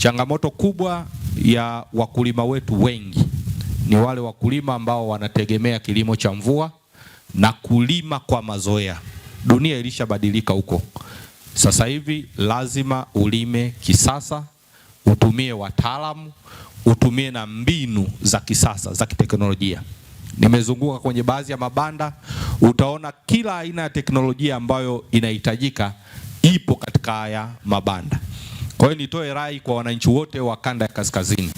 Changamoto kubwa ya wakulima wetu wengi ni wale wakulima ambao wanategemea kilimo cha mvua na kulima kwa mazoea. Dunia ilishabadilika huko. Sasa hivi lazima ulime kisasa, utumie wataalamu, utumie na mbinu za kisasa za kiteknolojia. Nimezunguka kwenye baadhi ya mabanda, utaona kila aina ya teknolojia ambayo inahitajika ipo katika haya mabanda. Kwa hiyo nitoe rai kwa wananchi wote wa kanda ya kaskazini.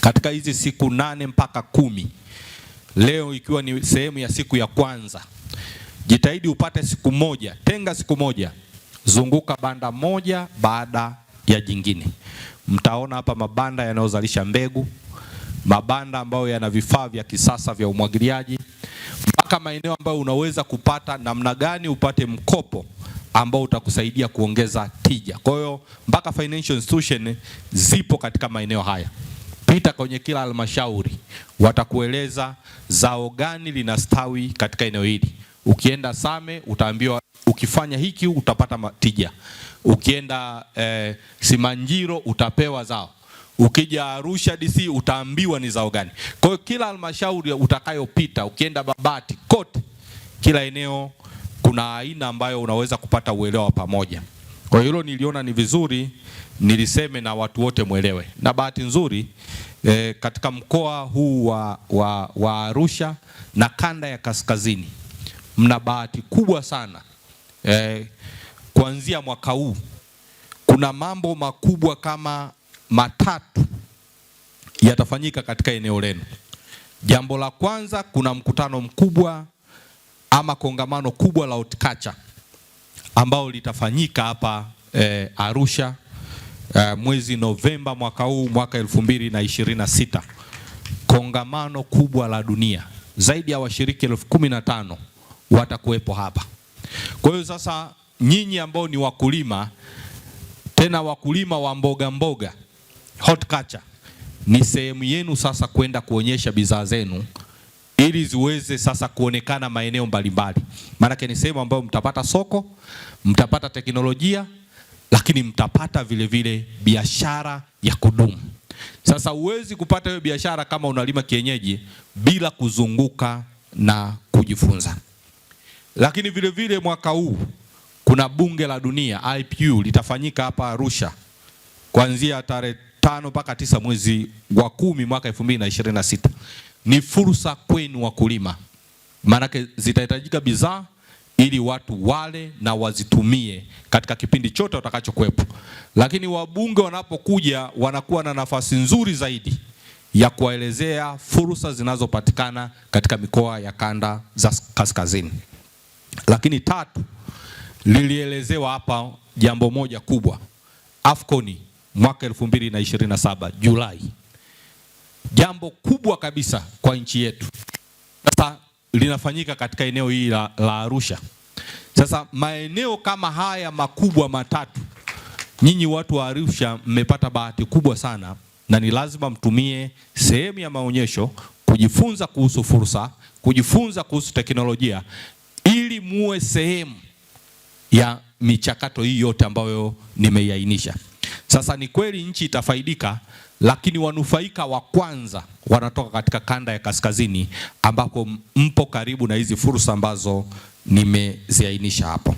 Katika hizi siku 8 mpaka 10, leo ikiwa ni sehemu ya siku ya kwanza, jitahidi upate siku moja, tenga siku moja, zunguka banda moja baada ya jingine. Mtaona hapa mabanda yanayozalisha mbegu, mabanda ambayo yana vifaa vya kisasa vya umwagiliaji, mpaka maeneo ambayo unaweza kupata namna gani upate mkopo ambao utakusaidia kuongeza tija. Kwa hiyo mpaka financial institution zipo katika maeneo haya. Pita kwenye kila halmashauri, watakueleza zao gani linastawi katika eneo hili. Ukienda Same utaambiwa ukifanya hiki utapata tija. Ukienda Simanjiro utapewa zao. Ukija Arusha DC utaambiwa ni zao gani. Kwa hiyo kila halmashauri utakayopita, ukienda Babati, kote kila eneo kuna aina ambayo unaweza kupata uelewa wa pamoja. Kwa hiyo hilo niliona ni vizuri niliseme na watu wote mwelewe. Na bahati nzuri katika mkoa huu wa Arusha na kanda ya kaskazini mna bahati kubwa sana. Kuanzia mwaka huu kuna mambo makubwa kama matatu yatafanyika katika eneo lenu. Jambo la kwanza, kuna mkutano mkubwa ama kongamano kubwa la horticulture ambao litafanyika hapa Arusha mwezi Novemba mwaka huu, mwaka 2026. Kongamano kubwa la dunia, zaidi ya washiriki 15,000 watakuwepo hapa. Kwa hiyo sasa nyinyi ambao ni wakulima, tena wakulima wa mboga mboga, horticulture, ni sehemu yenu sasa kwenda kuonyesha bidhaa zenu ili ziweze sasa kuonekana maeneo mbalimbali. Maana ni sehemu ambayo mtapata soko, mtapata teknolojia, lakini mtapata vile vile biashara ya kudumu. Sasa huwezi kupata hiyo biashara kama unalima kienyeji bila kuzunguka na kujifunza. Lakini vile vile mwaka huu kuna bunge la dunia IPU litafanyika hapa Arusha kuanzia tarehe 5 mpaka 9 mwezi wa 10 mwaka 2026. Ni fursa kwenu wakulima. Maana zitahitajika bidhaa ili watu wale na wazitumie katika kipindi chote watakachokuwepo. Lakini wabunge wanapokuja wanakuwa na nafasi nzuri zaidi ya kuwaelezea fursa zinazopatikana katika mikoa ya kanda za kaskazini. Lakini tatu, lilielezewa hapa jambo moja kubwa. AFCON mwaka 2027 Julai. Jambo kubwa kabisa kwa nchi yetu. Sasa linafanyika katika eneo hili la Arusha. Sasa maeneo kama haya makubwa matatu, nyinyi watu wa Arusha mmepata bahati kubwa sana, na ni lazima mtumie sehemu ya maonyesho kujifunza kuhusu fursa, kujifunza kuhusu teknolojia, ili muwe sehemu ya michakato hii yote ambayo nimeiainisha. Sasa ni kweli nchi itafaidika, lakini wanufaika wa kwanza wanatoka katika kanda ya kaskazini ambako mpo karibu na hizi fursa ambazo nimeziainisha hapo.